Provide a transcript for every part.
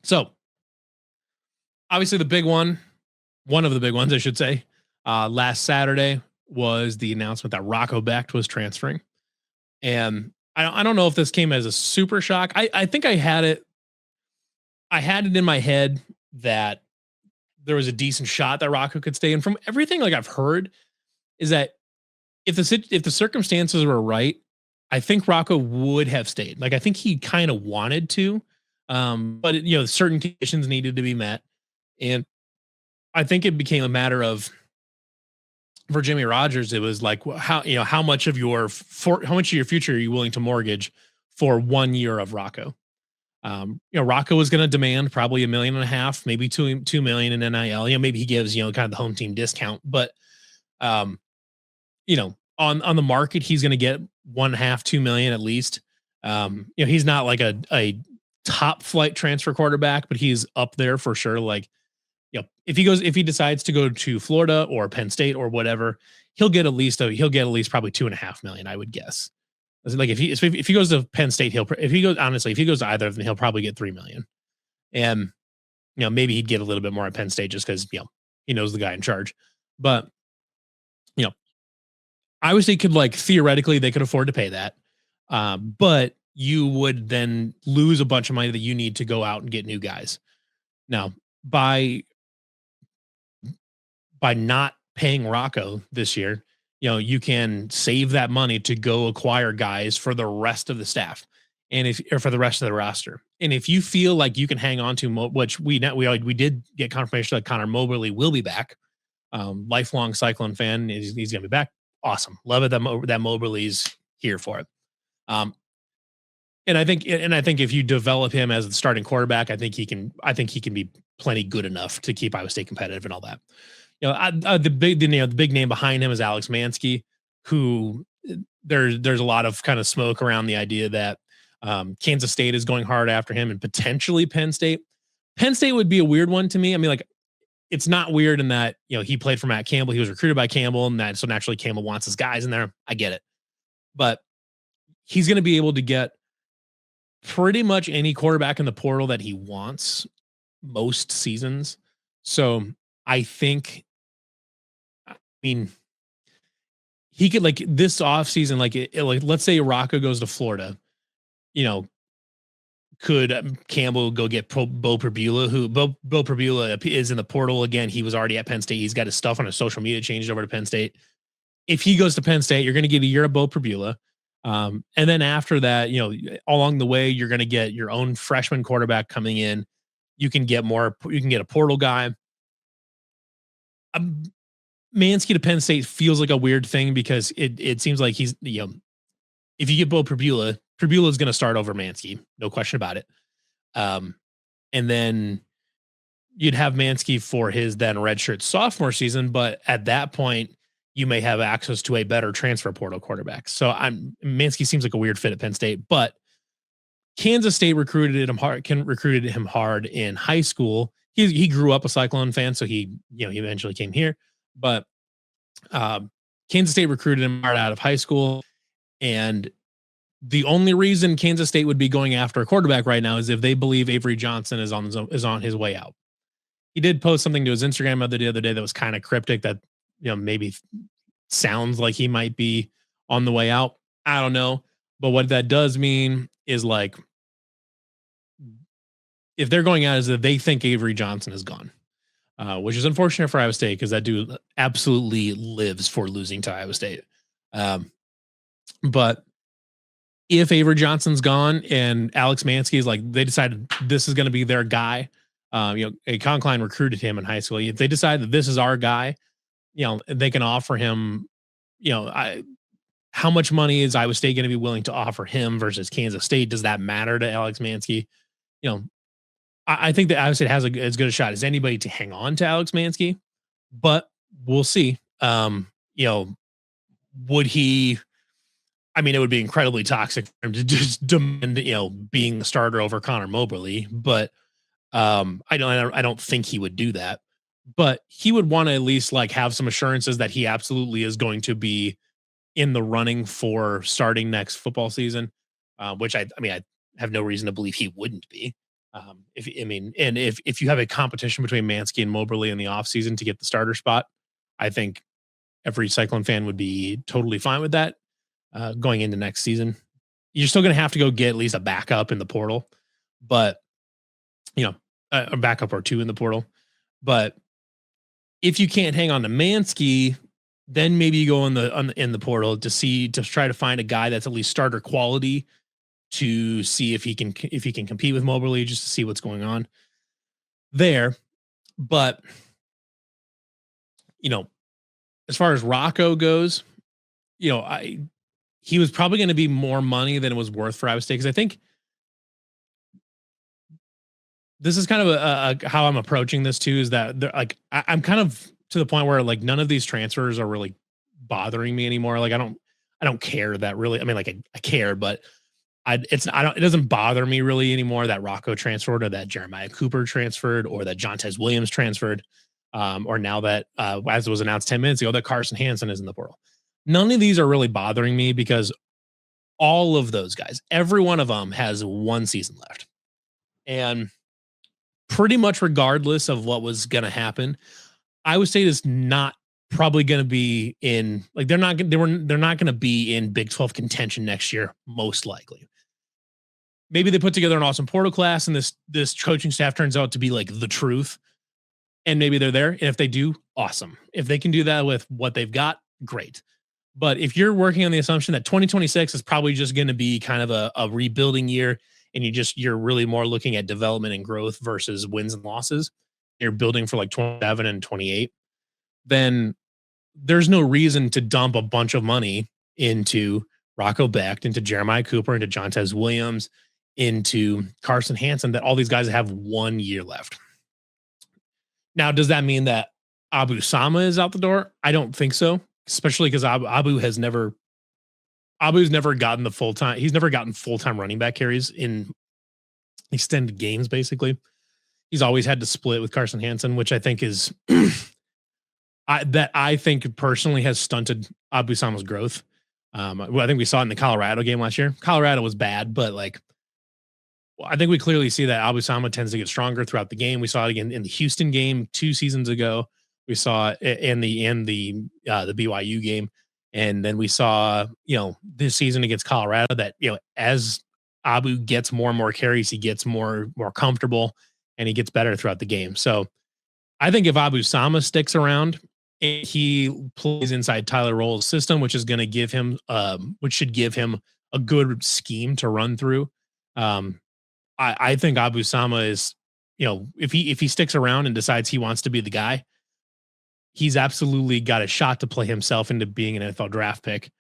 So obviously one of the big ones, I should say, last Saturday was the announcement that Rocco Becht was transferring. And I don't know if this came as a super shock. I think I had it in my head that there was a decent shot that Rocco could stay. And from everything like I've heard, is that if the circumstances were right, I think Rocco would have stayed. Like I think he kind of wanted to, but certain conditions needed to be met, and I think it became a matter of for Jimmy Rogers. It was like how much of how much of your future are you willing to mortgage for 1 year of Rocco? Rocco was going to demand probably 1.5 million, maybe 2 million in NIL. Maybe he gives kind of the home team discount, but um, on the market, he's going to get 1.5, 2 million at least. He's not like a top flight transfer quarterback, but he's up there for sure. Like, if he decides to go to Florida or Penn State or whatever, he'll get at least probably 2.5 million, I would guess. Like if he goes to Penn State, if he goes to either of them, he'll probably get 3 million. And maybe he'd get a little bit more at Penn State just because he knows the guy in charge. But you know, Iowa State could theoretically they could afford to pay that, but you would then lose a bunch of money that you need to go out and get new guys. Now, by not paying Rocco this year, you can save that money to go acquire guys for the rest of the staff or for the rest of the roster. And if you feel like you can hang on to which we did get confirmation that Connor Moberly will be back, lifelong Cyclone fan, he's going to be back. Awesome. Love it that Moberly's here for it. And I think if you develop him as the starting quarterback, I think he can be plenty good enough to keep Iowa State competitive and all that. The big name behind him is Alex Mansky, who there's a lot of kind of smoke around the idea that Kansas State is going hard after him and potentially Penn State. Penn State would be a weird one to me. I mean, it's not weird in that, he played for Matt Campbell. He was recruited by Campbell, and so naturally Campbell wants his guys in there. I get it. But he's going to be able to get pretty much any quarterback in the portal that he wants most seasons. So I think, he could this offseason, let's say Rocco goes to Florida, could Campbell go get Bo Perbula, who Bo Perbula is in the portal again. He was already at Penn State. He's got his stuff on his social media changed over to Penn State. If he goes to Penn State, you're going to get a year of Bo Perbula. And then after that, along the way, you're going to get your own freshman quarterback coming in. You can get a portal guy. Mansky to Penn State feels like a weird thing because it seems like he's, if you get Bo Perbula is going to start over Mansky, no question about it. And then you'd have Mansky for his then redshirt sophomore season, but at that point, you may have access to a better transfer portal quarterback. So Mansky seems like a weird fit at Penn State, but Kansas State recruited him hard in high school. He grew up a Cyclone fan, so he eventually came here. But Kansas State recruited him hard out of high school, and the only reason Kansas State would be going after a quarterback right now is if they believe Avery Johnson is on his way out. He did post something to his Instagram the other day that was kind of cryptic that maybe sounds like he might be on the way out. I don't know, but what that does mean is if they're going out is that they think Avery Johnson is gone. Which is unfortunate for Iowa State because that dude absolutely lives for losing to Iowa State. But if Avery Johnson's gone and Alex Mansky is they decided this is going to be their guy, Concline recruited him in high school. If they decide that this is our guy, they can offer him, how much money is Iowa State going to be willing to offer him versus Kansas State? Does that matter to Alex Mansky? I think that Iowa State has as good a shot as anybody to hang on to Alex Mansky, but we'll see. Would he? I mean, it would be incredibly toxic for him to just demand, being the starter over Connor Moberly, but I don't think he would do that. But he would want to at least have some assurances that he absolutely is going to be in the running for starting next football season, which I have no reason to believe he wouldn't be. If I mean, and if you have a competition between Mansky and Moberly in the offseason to get the starter spot, I think every Cyclone fan would be totally fine with that going into next season. You're still going to have to go get at least a backup in the portal, but you know, a backup or two in the portal. But if you can't hang on to Mansky, then maybe you go in the portal to try to find a guy that's at least starter quality to see if he can compete with Moberly, just to see what's going on there. But you know, as far as Rocco goes, I he was probably going to be more money than it was worth for Iowa State, because I think this is kind of how I'm approaching this too. Is that like I'm kind of to the point where like none of these transfers are really bothering me anymore. Like I don't care that really. I mean, like I care, but it doesn't bother me really anymore that Rocco transferred, or that Jeremiah Cooper transferred, or that Jontez Williams transferred, or now that as was announced 10 minutes ago that Carson Hansen is in the portal. None of these are really bothering me because all of those guys, every one of them has one season left. And pretty much regardless of what was going to happen, Iowa State is not probably going to be in, like, they're not going to be in Big 12 contention next year, most likely. Maybe they put together an awesome portal class and this coaching staff turns out to be like the truth, and maybe they're there. And if they do, awesome. If they can do that with what they've got, great. But if you're working on the assumption that 2026 is probably just going to be kind of a rebuilding year, and you're really more looking at development and growth versus wins and losses, you're building for like 27 and 28, then there's no reason to dump a bunch of money into Rocco Becht, into Jeremiah Cooper, into Jontez Williams, into Carson Hansen, that all these guys have 1 year left. Now, does that mean that Abu Sama is out the door? I don't think so, especially because Abu's never gotten the full time. He's never gotten full time running back carries in extended games. Basically, he's always had to split with Carson Hansen, which I think is I think personally has stunted Abu Sama's growth. I think we saw it in the Colorado game last year. Colorado was bad, but like, I think we clearly see that Abu Sama tends to get stronger throughout the game. We saw it again in the Houston game 2 seasons ago. We saw it in the BYU game, and then we saw this season against Colorado that as Abu gets more and more carries, he gets more comfortable and he gets better throughout the game. So I think if Abu Sama sticks around and he plays inside Tyler Roll's system, which is going to give him, which should give him a good scheme to run through. I think Abu Sama is, if he sticks around and decides he wants to be the guy, he's absolutely got a shot to play himself into being an NFL draft pick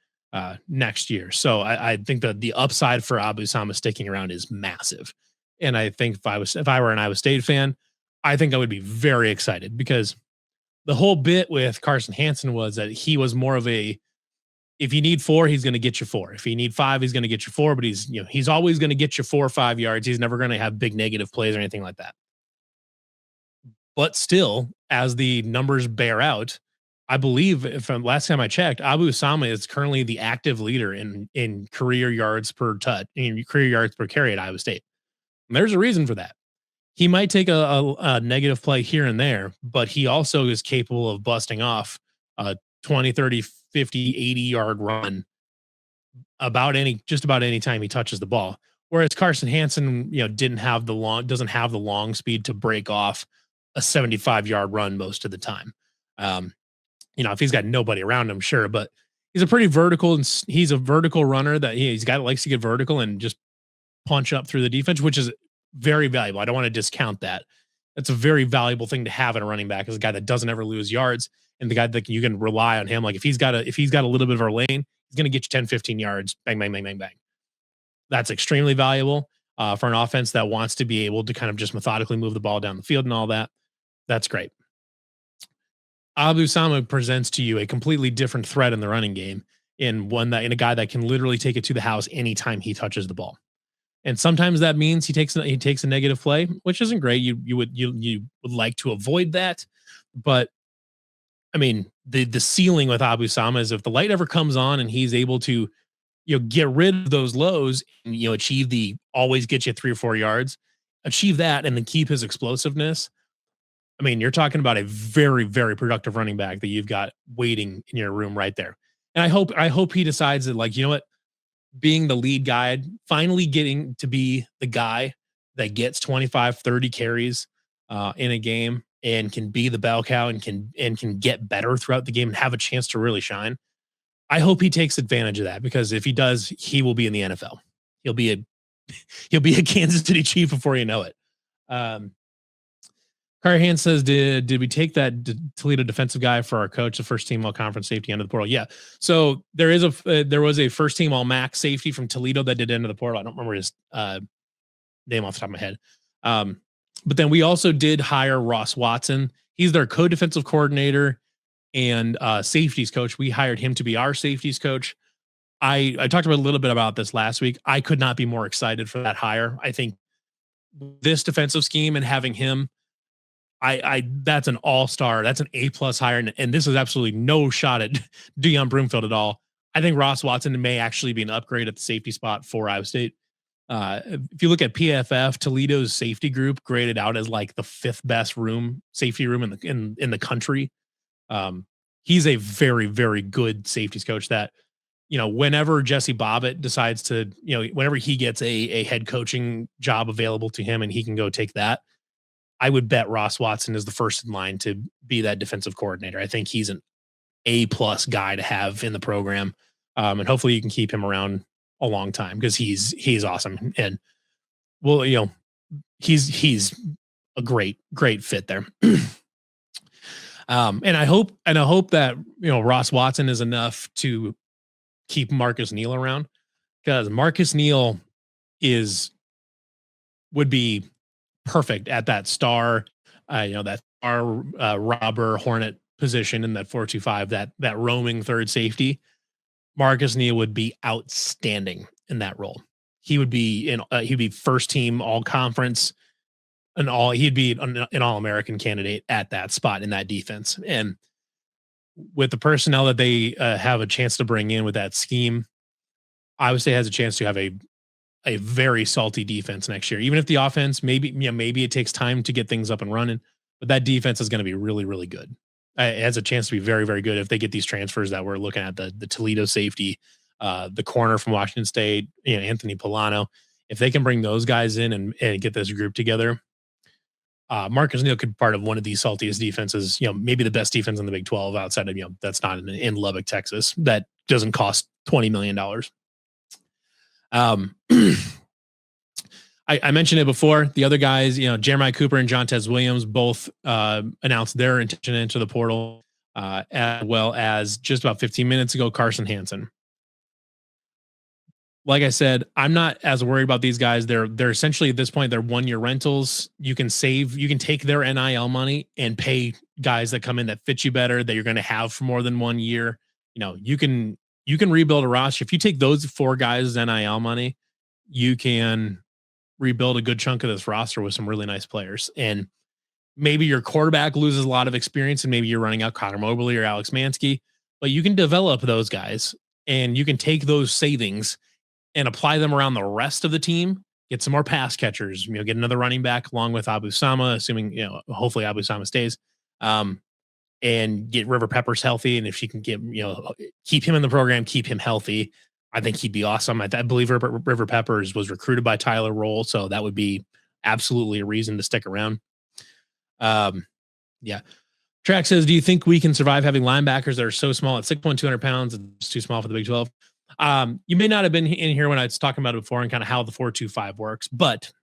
next year. So I think that the upside for Abu Sama sticking around is massive. And I think if I were an Iowa State fan, I think I would be very excited, because the whole bit with Carson Hansen was that he was more of a, if you need 4, he's going to get you 4. If you need 5, he's going to get you 4, but he's always going to get you 4 or 5 yards. He's never going to have big negative plays or anything like that. But still, as the numbers bear out, I believe from last time I checked, Abu Sama is currently the active leader in career yards per career yards per carry at Iowa State. And there's a reason for that. He might take a negative play here and there, but he also is capable of busting off a 20, 30, 50, 80-yard run just about any time he touches the ball. Whereas Carson Hansen, doesn't have the long speed to break off a 75-yard run most of the time. If he's got nobody around him, sure, but he's a vertical runner that he's got likes to get vertical and just punch up through the defense, which is very valuable. I don't want to discount that. That's a very valuable thing to have in a running back, is a guy that doesn't ever lose yards, and the guy that you can rely on him. Like if he's got a little bit of a lane, he's going to get you 10, 15 yards. Bang, bang, bang, bang, bang. That's extremely valuable for an offense that wants to be able to kind of just methodically move the ball down the field and all that. That's great. Abu Sama presents to you a completely different threat in the running game, in a guy that can literally take it to the house anytime he touches the ball. And sometimes that means he takes a negative play, which isn't great. You would like to avoid that, but I mean, the ceiling with Abu Sama is if the light ever comes on and he's able to get rid of those lows and achieve the always get you 3 or 4 yards, achieve that and then keep his explosiveness, I mean, you're talking about a very, very productive running back that you've got waiting in your room right there. And I hope he decides that, like, you know what, being the lead guy, finally getting to be the guy that gets 25, 30 carries in a game and can be the bell cow and can get better throughout the game and have a chance to really shine. I hope he takes advantage of that, because if he does, he will be in the NFL. He'll be a he'll be a Kansas City Chief before you know it. Um, Carhan says, did we take that Toledo defensive guy for our coach, the first team all conference safety under the portal? Yeah. So there was a first team all MAC safety from Toledo that did enter the portal. I don't remember his name off the top of my head. But then we also did hire Ross Watson. He's their co-defensive coordinator and safeties coach. We hired him to be our safeties coach. I talked about a little bit about this last week. I could not be more excited for that hire. I think this defensive scheme and having him, I that's an all-star. That's an A+ hire. And this is absolutely no shot at Deion Broomfield at all. I think Ross Watson may actually be an upgrade at the safety spot for Iowa State. If you look at PFF, Toledo's safety group graded out as like the 5th best safety room in the country. He's a very, very good safeties coach that, whenever Jesse Bobbitt decides to, whenever he gets a head coaching job available to him and he can go take that, I would bet Ross Watson is the first in line to be that defensive coordinator. I think he's an A+ guy to have in the program. And hopefully you can keep him around a long time, because he's awesome. And well, he's a great fit there. And I hope that, Ross Watson is enough to keep Marcus Neal around, because Marcus Neal would be perfect at that star, that star robber Hornet position in that 4-2-5, that roaming third safety. Marcus Neal would be outstanding in that role. He would be he'd be first team all conference and he'd be an all-American candidate at that spot in that defense. And with the personnel that they have a chance to bring in with that scheme, Iowa State has a chance to have a very salty defense next year. Even if the offense, maybe it takes time to get things up and running, but that defense is going to be really, really good. It has a chance to be very, very good if they get these transfers that we're looking at, the Toledo safety, the corner from Washington State, Anthony Polano. If they can bring those guys in and get this group together, Marcus Neal could be part of one of these saltiest defenses, maybe the best defense in the Big 12 outside of, that's not in Lubbock, Texas, that doesn't cost $20 million. I mentioned it before. The other guys, Jeremiah Cooper and Jontez Williams both announced their intention to enter the portal, as well as just about 15 minutes ago, Carson Hansen. Like I said, I'm not as worried about these guys. They're essentially at this point, they're 1-year rentals. You can take their NIL money and pay guys that come in that fit you better, that you're going to have for more than 1 year. You can rebuild a roster. If you take those 4 guys' NIL money, you can rebuild a good chunk of this roster with some really nice players. And maybe your quarterback loses a lot of experience and maybe you're running out Connor Mobley or Alex Mansky, but you can develop those guys and you can take those savings and apply them around the rest of the team, get some more pass catchers, get another running back along with Abu Sama, assuming, hopefully Abu Sama stays, and get River Peppers healthy. And if she can keep him in the program, keep him healthy, I think he'd be awesome. I believe River Peppers was recruited by Tyler Roll, so that would be absolutely a reason to stick around. Yeah. Track says, do you think we can survive having linebackers that are so small at 6'1", 200 pounds? It's too small for the Big 12. You may not have been in here when I was talking about it before and kind of how the 4-2-5 works, but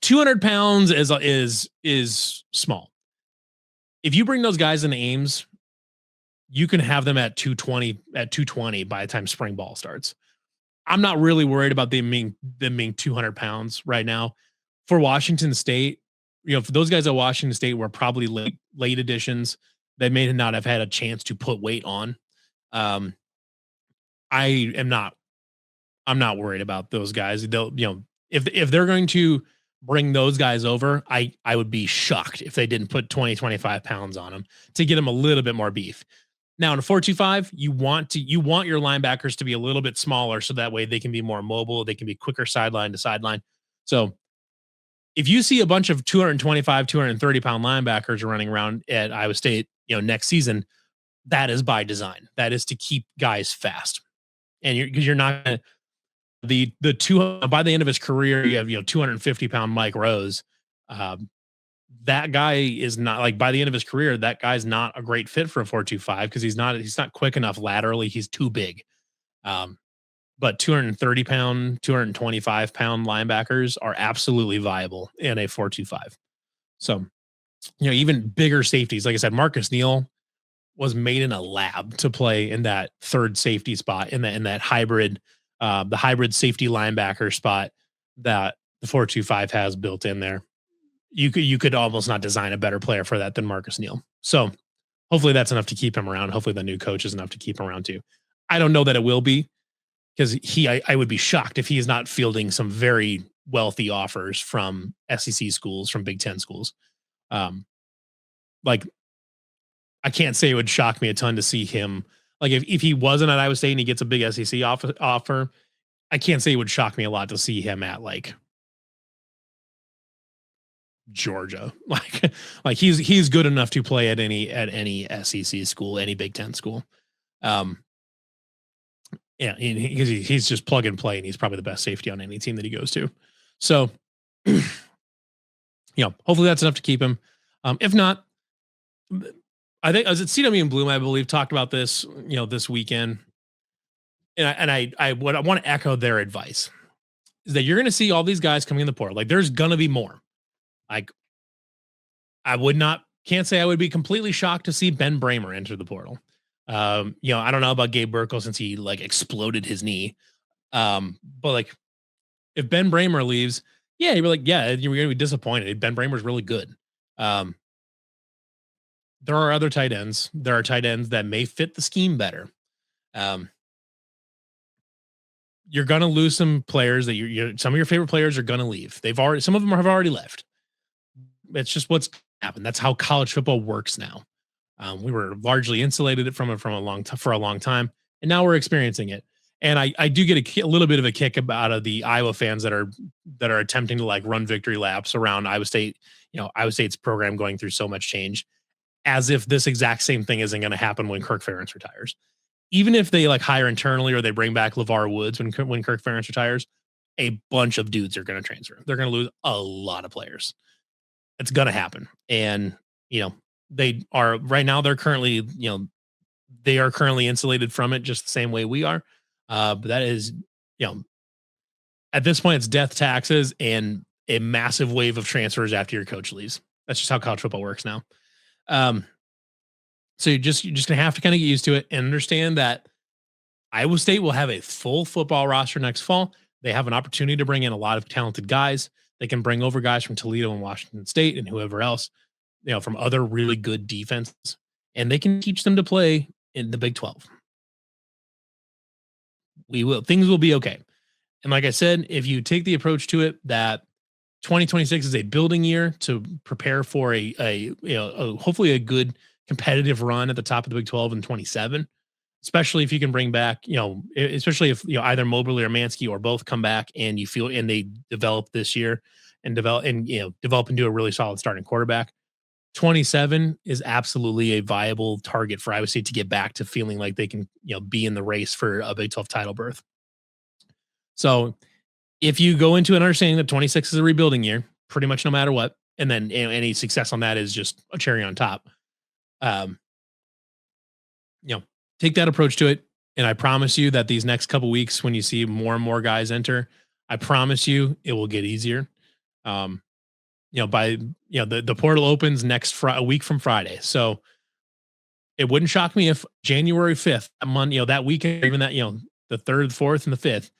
200 pounds is small. If you bring those guys into Ames, you can have them at 220 by the time spring ball starts. I'm not really worried about them being 200 pounds right now. For Washington State, for those guys at Washington State were probably late additions that may not have had a chance to put weight on. I'm not worried about those guys. They'll, if they're going to bring those guys over, I would be shocked if they didn't put 20, 25 pounds on them to get them a little bit more beef. Now in a 4-2-5, you want your linebackers to be a little bit smaller so that way they can be more mobile. They can be quicker sideline to sideline. So if you see a bunch of 225, 230-pound linebackers running around at Iowa State, next season, that is by design. That is to keep guys fast. And because you're not gonna, the two by the end of his career, you have 250-pound Mike Rose. Um, that guy is not like by the end of his career, that guy's not a great fit for a 4.25 because he's not quick enough laterally. He's too big. Um, but 230-pound, 225-pound linebackers are absolutely viable in a 4.25. So, even bigger safeties. Like I said, Marcus Neal was made in a lab to play in that third safety spot in that hybrid, the hybrid safety linebacker spot that the 4.25 has built in there. You could almost not design a better player for that than Marcus Neal. So hopefully that's enough to keep him around. Hopefully the new coach is enough to keep him around too. I don't know that it will be because I would be shocked if he is not fielding some very wealthy offers from SEC schools, from Big Ten schools. Like I can't say it would shock me a ton to see him. Like if he wasn't at Iowa State and he gets a big SEC offer, I can't say it would shock me a lot to see him at like Georgia. Like he's good enough to play at any SEC school, any Big Ten school. Um, yeah, because he's just plug and play, and he's probably the best safety on any team that he goes to. So, hopefully that's enough to keep him. If not, I think I was at CW and Bloom, I believe, talked about this, this weekend, and I want to echo their advice is that you're going to see all these guys coming in the portal. Like there's going to be more. Like can't say I would be completely shocked to see Ben Bramer enter the portal. I don't know about Gabe Burkle since he like exploded his knee. But like if Ben Bramer leaves, yeah, you're like, yeah, you're going to be disappointed. Ben Bramer's really good. There are other tight ends. There are tight ends that may fit the scheme better. You're going to lose some players that some of your favorite players are going to leave. Some of them have already left. It's just what's happened. That's how college football works now. We were largely insulated from it for a long time, and now we're experiencing it. And I do get a little bit of a kick out of the Iowa fans that are attempting to like run victory laps around Iowa State. Iowa State's program going through so much change, as if this exact same thing isn't going to happen when Kirk Ferentz retires. Even if they like hire internally or they bring back LeVar Woods when Kirk Ferentz retires, a bunch of dudes are going to transfer. They're going to lose a lot of players. It's going to happen. And, they are right now, they're currently, they are currently insulated from it just the same way we are. But that is, at this point, it's death taxes and a massive wave of transfers after your coach leaves. That's just how college football works now. So you're just going to have to kind of get used to it and understand that Iowa State will have a full football roster next fall. They have an opportunity to bring in a lot of talented guys. They can bring over guys from Toledo and Washington State and whoever else, from other really good defenses, and they can teach them to play in the Big 12. Things will be okay. And like I said, if you take the approach to it that 2026 is a building year to prepare for hopefully a good competitive run at the top of the Big 12 in 27, especially if you can bring back, especially if either Moberly or Mansky or both come back and they develop this year and develop into a really solid starting quarterback. 27 is absolutely a viable target for Iowa State to get back to feeling like they can, be in the race for a Big 12 title berth. So if you go into an understanding that 26 is a rebuilding year, pretty much no matter what, and then any success on that is just a cherry on top, take that approach to it. And I promise you that these next couple weeks, when you see more and more guys enter, I promise you it will get easier. The portal opens a week from Friday. So it wouldn't shock me if January 5th, that weekend, even that, the 3rd, 4th, and the 5th,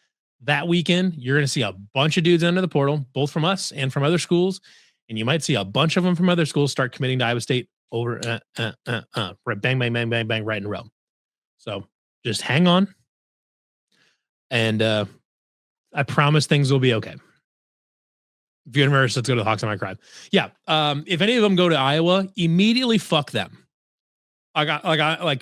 that weekend, you're going to see a bunch of dudes enter the portal, both from us and from other schools. And you might see a bunch of them from other schools start committing to Iowa State over, right, bang, bang, bang, bang, bang, right in a row. So just hang on. And I promise things will be okay. If you're nervous, let's go to the Hawks on my crime. Yeah. If any of them go to Iowa, immediately fuck them. I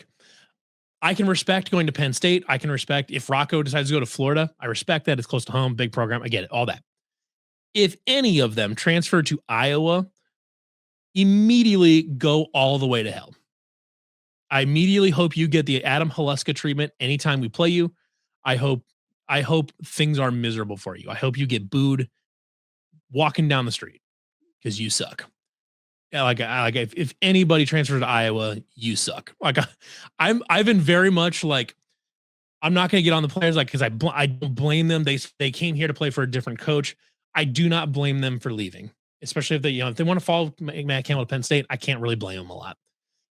can respect going to Penn State. I can respect if Rocco decides to go to Florida. I respect that. It's close to home, big program. I get it, all that. If any of them transfer to Iowa, immediately go all the way to hell. I immediately hope you get the Adam Haluska treatment anytime we play you. I hope I hope things are miserable for you. I hope you get booed walking down the street because you suck. Yeah, like if anybody transfers to Iowa, you suck. I've been very much like I'm not going to get on the players like because I don't blame them. They came here to play for a different coach. I do not blame them for leaving, especially if if they want to follow Matt Campbell to Penn State. I can't really blame them a lot.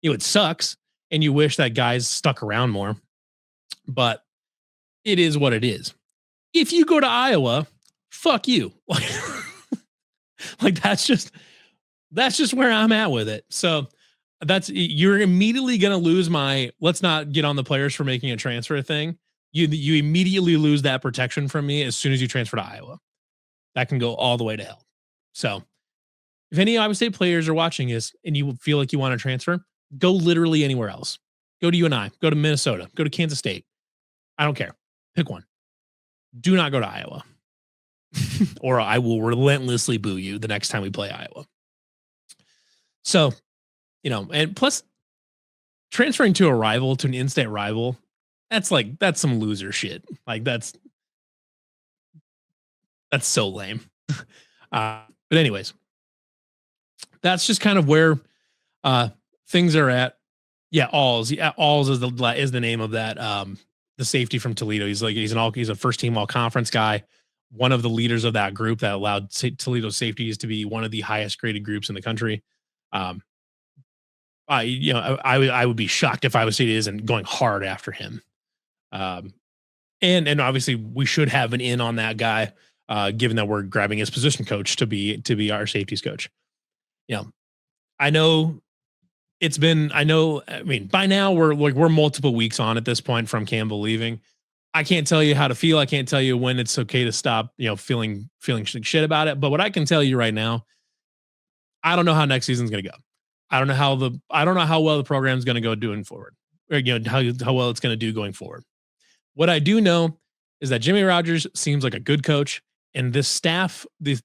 It sucks, and you wish that guys stuck around more, but it is what it is. If you go to Iowa, fuck you. Like that's just where I'm at with it. So you're immediately going to lose my let's not get on the players for making a transfer thing. You immediately lose that protection from me as soon as you transfer to Iowa. That can go all the way to hell. So if any Iowa State players are watching this and you feel like you want to transfer, go literally anywhere else. Go to UNI, go to Minnesota, go to Kansas State. I don't care. Pick one. Do not go to Iowa. Or I will relentlessly boo you the next time we play Iowa. So, and plus transferring to a rival, to an in-state rival, that's some loser shit. Like that's so lame. But anyways, that's just kind of where things are at. Yeah, Alls. Yeah, Alls is the name of that. The safety from Toledo. He's a first team all conference guy. One of the leaders of that group that allowed Toledo safeties to be one of the highest graded groups in the country. I would be shocked if Iowa State isn't going hard after him. And obviously we should have an in on that guy, given that we're grabbing his position coach to be our safeties coach. I know by now we're multiple weeks on at this point from Campbell leaving. I can't tell you how to feel. I can't tell you when it's okay to stop, feeling shit about it. But what I can tell you right now, I don't know how next season's going to go. I don't know how well the program's going to go doing forward, or how well it's going to do going forward. What I do know is that Jimmy Rogers seems like a good coach, and this staff, the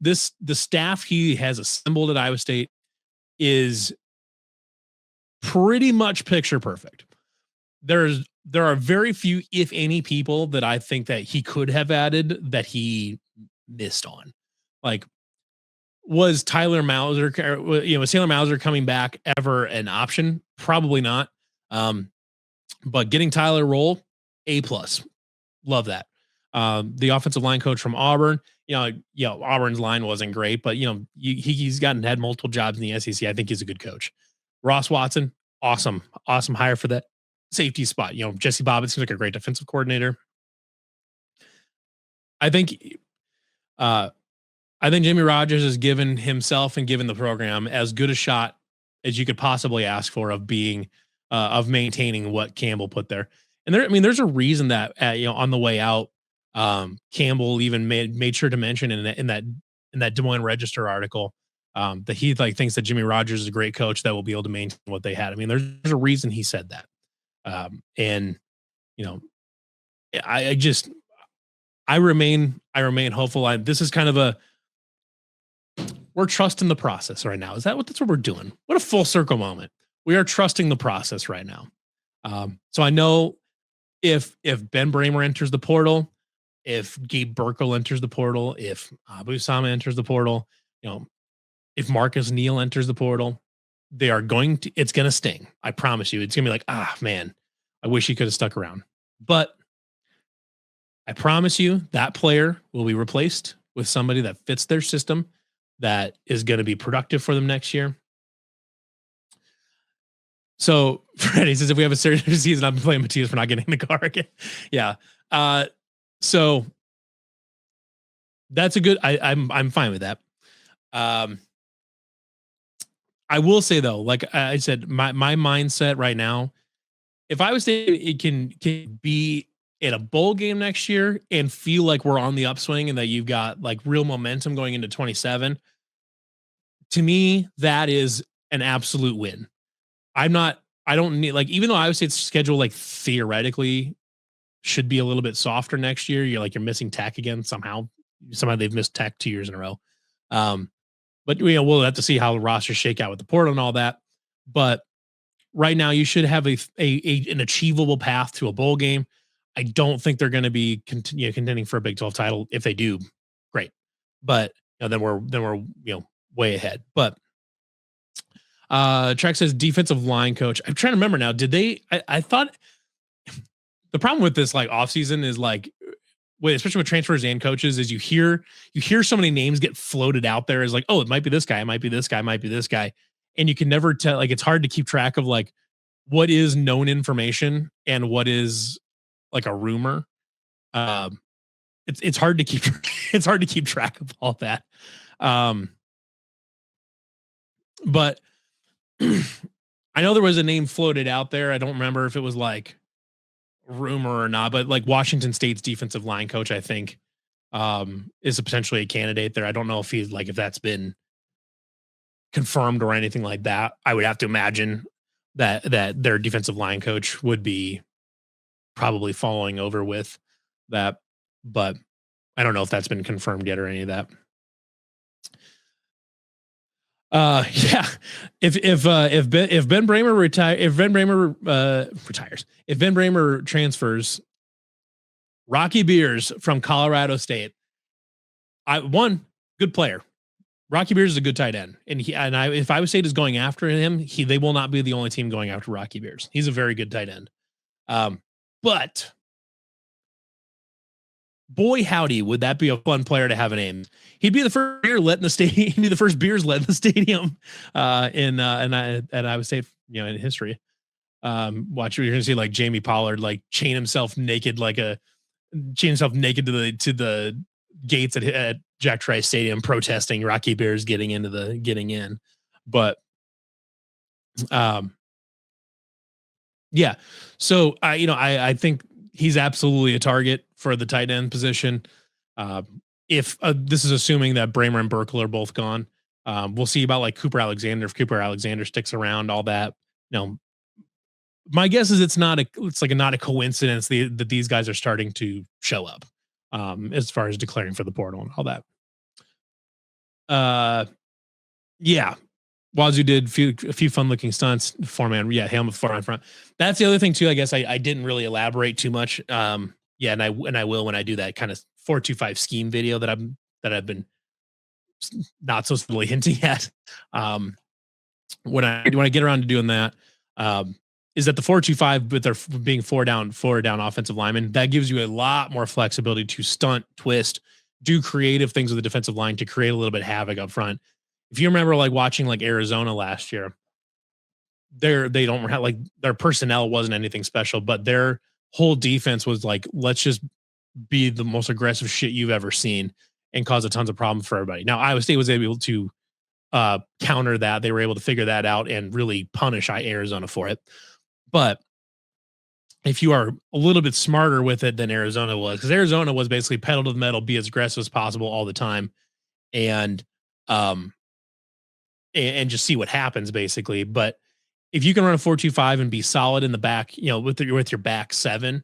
staff he has assembled at Iowa State is pretty much picture perfect. There are very few, if any, people that I think that he could have added that he missed on. Like, was Tyler Mauser, was Taylor Mauser coming back ever an option? Probably not. But getting Tyler Roll, A+. Love that. The offensive line coach from Auburn, Auburn's line wasn't great, but he's had multiple jobs in the SEC. I think he's a good coach. Ross Watson, awesome hire for that safety spot. Jesse Bobbitt seems like a great defensive coordinator. I think Jimmy Rogers has given himself and given the program as good a shot as you could possibly ask for of being of maintaining what Campbell put there. And there's a reason that on the way out, Campbell even made sure to mention in that Des Moines Register article that he thinks that Jimmy Rogers is a great coach that will be able to maintain what they had. There's a reason he said that. I remain hopeful. This is kind of we're trusting the process right now. That's what we're doing? What a full circle moment. We are trusting the process right now. So I know if Ben Bramer enters the portal, if Gabe Burkle enters the portal, if Abu Sama enters the portal, if Marcus Neal enters the portal, it's going to sting. I promise you. It's going to be like, man, I wish he could have stuck around. But I promise you that player will be replaced with somebody that fits their system, that is going to be productive for them next year. So Freddie says, if we have a serious season, I've been playing Matias for not getting in the car again. Yeah. So that's a good, I'm fine with that. I will say though, like I said, my mindset right now, if I was saying it can be in a bowl game next year and feel like we're on the upswing and that you've got like real momentum going into 27, to me, that is an absolute win. I don't need, like, even though Iowa State's schedule, like, theoretically should be a little bit softer next year, you're missing Tech again somehow they've missed Tech 2 years in a row. Um, but we'll have to see how the rosters shake out with the portal and all that. But right now, you should have an achievable path to a bowl game. I don't think they're going to be contending for a Big 12 title. If they do, great. But then we're way ahead. But Trek says defensive line coach. I'm trying to remember now. Did they? I thought the problem with this like offseason is like, especially with transfers and coaches, is you hear so many names get floated out there as like, oh, it might be this guy, it might be this guy, it might be this guy, and you can never tell. Like, it's hard to keep track of like what is known information and what is like a rumor. Um, it's hard to keep it's hard to keep track of all that. But I know there was a name floated out there. I don't remember if it was like rumor or not, but like Washington State's defensive line coach, I think, is potentially a candidate there. I don't know if he's like, if that's been confirmed or anything like that. I would have to imagine that their defensive line coach would be probably following over with that, but I don't know if that's been confirmed yet or any of that. Yeah. If Ben Bramer retires, if Ben Bramer transfers, Rocky Beers from Colorado State, good player. Rocky Beers is a good tight end, and if Iowa State is going after him, they will not be the only team going after Rocky Beers. He's a very good tight end. But boy, howdy, would that be a fun player to have a name? He'd be the first beer let in the stadium. He'd be the first beers let in the stadium at Iowa State, in history. Watch, you're gonna see like Jamie Pollard like chain himself naked to the gates at Jack Trice Stadium protesting Rocky Bears getting in. But yeah. So I think he's absolutely a target for the tight end position. If this is assuming that Bramer and Burkle are both gone, we'll see about like Cooper Alexander. If Cooper Alexander sticks around, all that, my guess is it's not a coincidence that these guys are starting to show up, as far as declaring for the portal and all that. Yeah. Wazoo did a few fun looking stunts. Four-man, helmet far in front. That's the other thing too. I guess I didn't really elaborate too much. And I will when I do that kind of 4-2-5 scheme video that I've been not so subtly hinting at. When I get around to doing that, is that the 4-2-5, but they're being four down offensive linemen, that gives you a lot more flexibility to stunt, twist, do creative things with the defensive line to create a little bit of havoc up front. If you remember like watching like Arizona last year, they don't have like their personnel wasn't anything special, but their whole defense was like, let's just be the most aggressive shit you've ever seen and cause a tons of problems for everybody. Now Iowa State was able to counter that. They were able to figure that out and really punish Arizona for it. But if you are a little bit smarter with it than Arizona was, because Arizona was basically pedal to the metal, be as aggressive as possible all the time, and just see what happens basically. But if you can run a 4-2-5 and be solid in the back, with your back seven,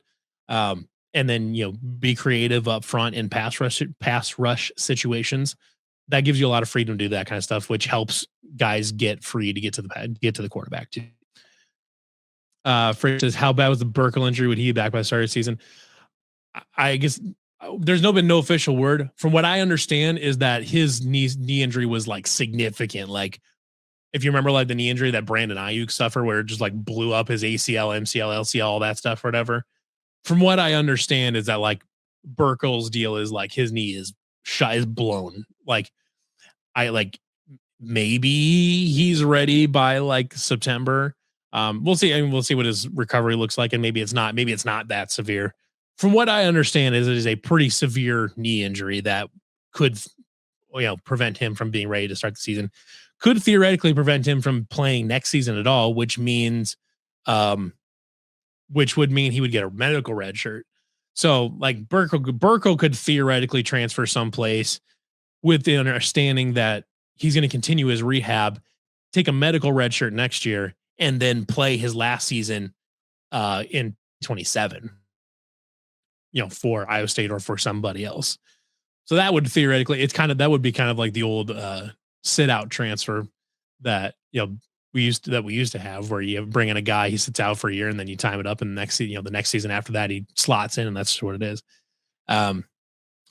and then be creative up front in pass rush situations, that gives you a lot of freedom to do that kind of stuff, which helps guys get free to get to the quarterback too. Fritz says, how bad was the Burkle injury? Would he be back by the start of the season? I guess there's been no official word. From what I understand is that his knee injury was like significant. Like if you remember like the knee injury that Brandon Ayuk suffered where it just like blew up his ACL, MCL, LCL, all that stuff or whatever. From what I understand is that like Burkle's deal is like his knee is blown. Like maybe he's ready by like September. We'll see. I mean, we'll see what his recovery looks like, and maybe it's not that severe. From what I understand, is it is a pretty severe knee injury that could, prevent him from being ready to start the season. Could theoretically prevent him from playing next season at all, which would mean he would get a medical red shirt. So, like Burkle could theoretically transfer someplace with the understanding that he's going to continue his rehab, take a medical red shirt next year, and then play his last season in 27, for Iowa State or for somebody else. So that would theoretically, that would be kind of like the old sit out transfer that we used to have, where you bring in a guy, he sits out for a year, and then you time it up, and the next season after that he slots in, and that's just what it is. Um,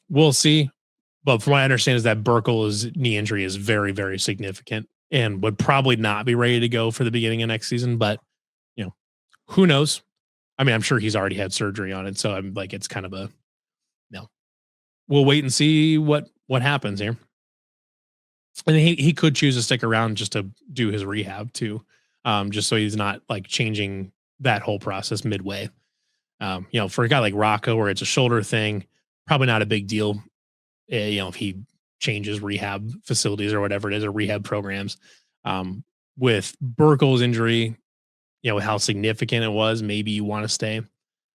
we'll see. But from what I understand is that Burkle's knee injury is very, very significant and would probably not be ready to go for the beginning of next season. But you know, who knows? I mean, I'm sure he's already had surgery on it, so I'm like, it's kind of a no. We'll wait and see what happens here. And he could choose to stick around just to do his rehab too, just so he's not like changing that whole process midway. For a guy like Rocco, where it's a shoulder thing, probably not a big deal. If he changes rehab facilities or whatever it is, or rehab programs. With Burkle's injury, how significant it was, maybe you want to stay,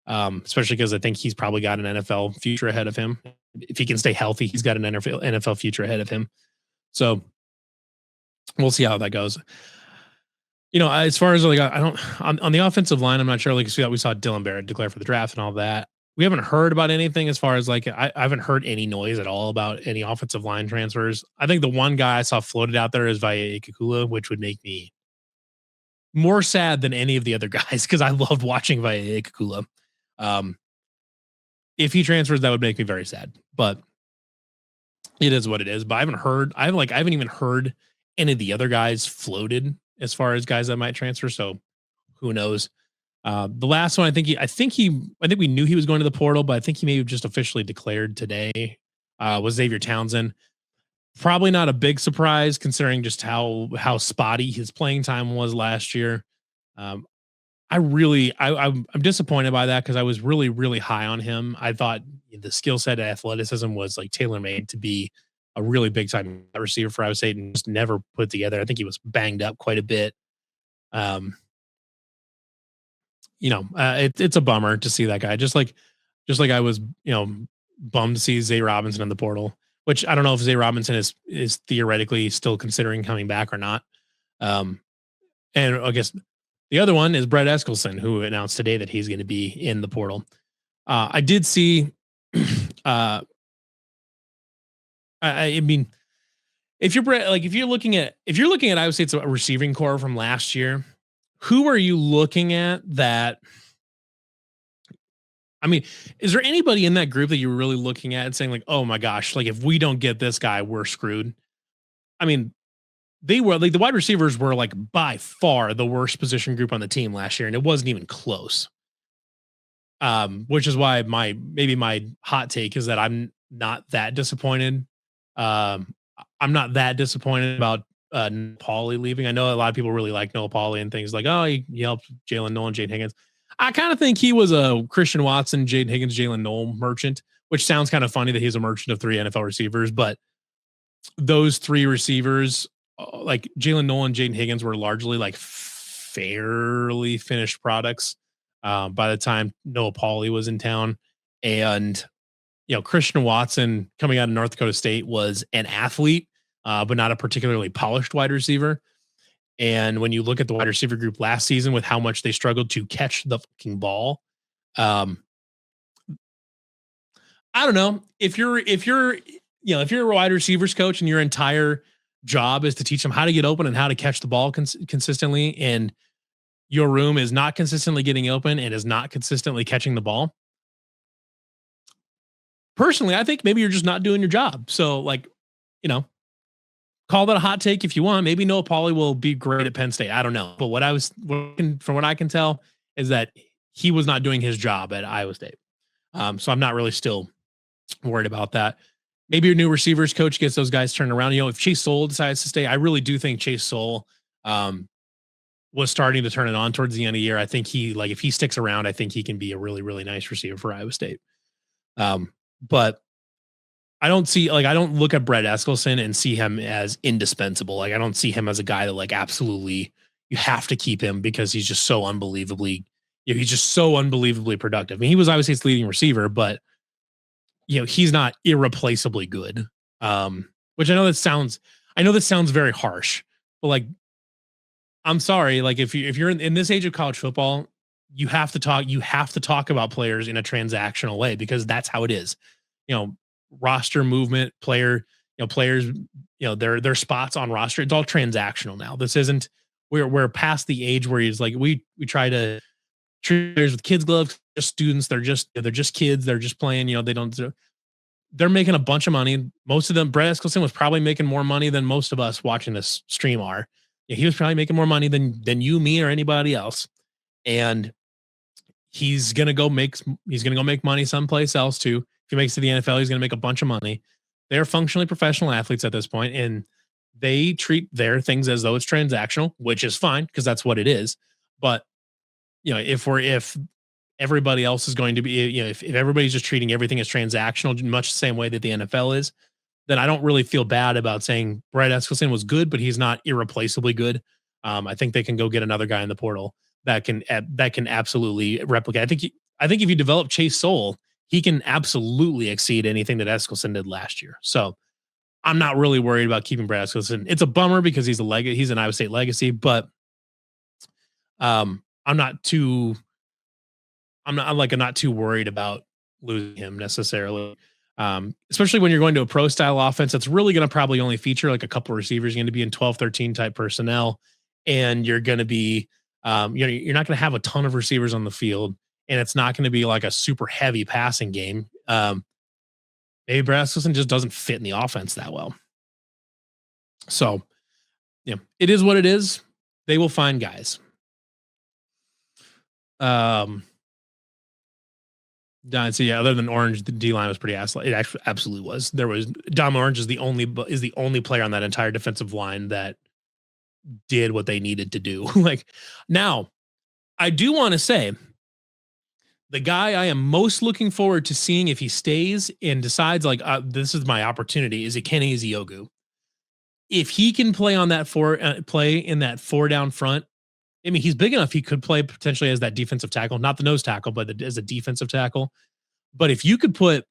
especially because I think he's probably got an NFL future ahead of him. If he can stay healthy, he's got an NFL future ahead of him. So we'll see how that goes. As far as like, I don't on the offensive line, I'm not sure. Like, we saw Dylan Barrett declare for the draft and all that. We haven't heard about anything as far as like, I haven't heard any noise at all about any offensive line transfers. I think the one guy I saw floated out there is Vaye Ikakula, which would make me more sad than any of the other guys, because I loved watching Vaye Ikakula. If he transfers, that would make me very sad, but it is what it is. But I haven't even heard any of the other guys floated as far as guys that might transfer. So who knows? The last one, I think we knew he was going to the portal, but I think he may have just officially declared today, was Xavier Townsend. Probably not a big surprise considering just how spotty his playing time was last year. I'm disappointed by that, because I was really, really high on him. I thought the skill set and athleticism was like tailor made to be a really big time receiver for Iowa State, and just never put together. I think he was banged up quite a bit. It's a bummer to see that guy. Just like I was, bummed to see Zay Robinson in the portal, which I don't know if Zay Robinson is theoretically still considering coming back or not. And I guess the other one is Brett Eskelson, who announced today that he's going to be in the portal. I did see, I mean, if you're looking at Iowa State's receiving core from last year, who are you looking at that? I mean, is there anybody in that group that you're really looking at and saying like, oh my gosh, like if we don't get this guy, we're screwed? I mean, they were like, the wide receivers were like by far the worst position group on the team last year, and it wasn't even close. Which is why my hot take is that I'm not that disappointed. I'm not that disappointed about Pauly leaving. I know a lot of people really like Noah Pauly and things like, oh, he helped Jalen Nolan, Jade Higgins. I kind of think he was a Christian Watson, Jade Higgins, Jalen Nolan merchant, which sounds kind of funny that he's a merchant of 3 NFL receivers, but those 3 receivers, like Jalen Nolan, Jaden Higgins, were largely like fairly finished products by the time Noah Pauly was in town. And Christian Watson, coming out of North Dakota State, was an athlete, but not a particularly polished wide receiver. And when you look at the wide receiver group last season with how much they struggled to catch the fucking ball, I don't know if you're a wide receivers coach and your entire job is to teach them how to get open and how to catch the ball consistently, and your room is not consistently getting open and is not consistently catching the ball. Personally, I think maybe you're just not doing your job. So call that a hot take if you want. Maybe Noah Pauly will be great at Penn State. I don't know. But from what I can tell is that he was not doing his job at Iowa State. So I'm not really still worried about that. Maybe your new receivers coach gets those guys turned around. If Chase Soul decides to stay, I really do think Chase Soul was starting to turn it on towards the end of the year. I think if he sticks around, I think he can be a really, really nice receiver for Iowa State. But I don't look at Brett Eskelson and see him as indispensable. Like, I don't see him as a guy that absolutely you have to keep him because he's just so unbelievably, he's just so unbelievably productive. I mean, he was obviously his leading receiver, but he's not irreplaceably good. Which I know this sounds very harsh, but I'm sorry. If you're in this age of college football, you have to talk about players in a transactional way, because that's how it is. roster movement, players, their spots on roster. It's all transactional now. This isn't we're past the age where he's like we try to treat players with kids gloves, just students. They're just kids. They're just playing. They don't. They're making a bunch of money. Most of them, Brett Eskelson was probably making more money than most of us watching this stream are. Yeah, he was probably making more money than you, me, or anybody else. And he's gonna go make money someplace else too. If he makes it to the NFL, he's gonna make a bunch of money. They're functionally professional athletes at this point, and they treat their things as though it's transactional, which is fine because that's what it is. But if everybody else is going to be, if everybody's just treating everything as transactional, much the same way that the NFL is, then I don't really feel bad about saying Brett Eskelson was good, but he's not irreplaceably good. I think they can go get another guy in the portal that can absolutely replicate. I think if you develop Chase Soul, he can absolutely exceed anything that Eskelson did last year. So I'm not really worried about keeping Brett Eskelson. It's a bummer because he's an Iowa State legacy, but I'm not too I'm not too worried about losing him necessarily. Especially when you're going to a pro style offense that's really going to probably only feature like a couple of receivers. You're going to be in 12-13 type personnel, and you're going to be you're not going to have a ton of receivers on the field, and it's not going to be like a super heavy passing game. Maybe Braskelson just doesn't fit in the offense that well. So, it is what it is. They will find guys. So yeah, other than Orange, the D line was pretty ass. It actually absolutely was. There was Dom Orange is the only player on that entire defensive line that did what they needed to do. Like now, I do want to say the guy I am most looking forward to seeing if he stays and decides like this is my opportunity is Kenny Eziogu. If he can play on that play in that 4 down front, I mean, he's big enough. He could play potentially as that defensive tackle, not the nose tackle, but as a defensive tackle. But if you could put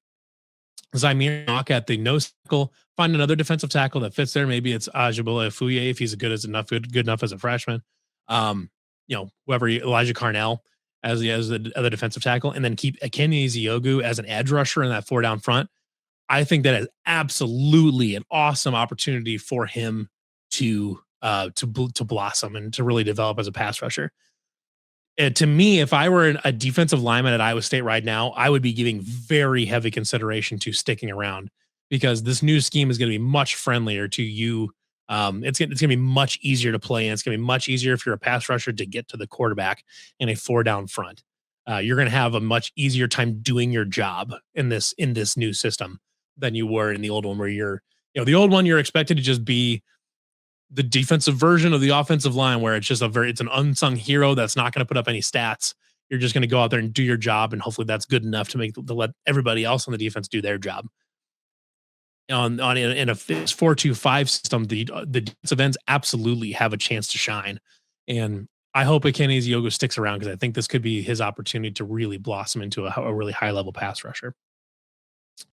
Zymir Knock at the nose tackle, find another defensive tackle that fits there. Maybe it's Ajibola Fuye if he's good enough as a freshman. Elijah Carnell as the other defensive tackle, and then keep Kenny Eziogu as an edge rusher in that 4 down front. I think that is absolutely an awesome opportunity for him to blossom and to really develop as a pass rusher. To me, if I were a defensive lineman at Iowa State right now, I would be giving very heavy consideration to sticking around because this new scheme is going to be much friendlier to you. It's going to be much easier to play in. It's going to be much easier if you're a pass rusher to get to the quarterback in a 4 down front. You're going to have a much easier time doing your job in this new system than you were in the old one where the old one you're expected to just be the defensive version of the offensive line where it's just it's an unsung hero that's not going to put up any stats. You're just going to go out there and do your job. And hopefully that's good enough to let everybody else on the defense do their job. In a 4-2-5 system, the defensive ends absolutely have a chance to shine. And I hope Kenny Eziogu sticks around because I think this could be his opportunity to really blossom into a really high level pass rusher.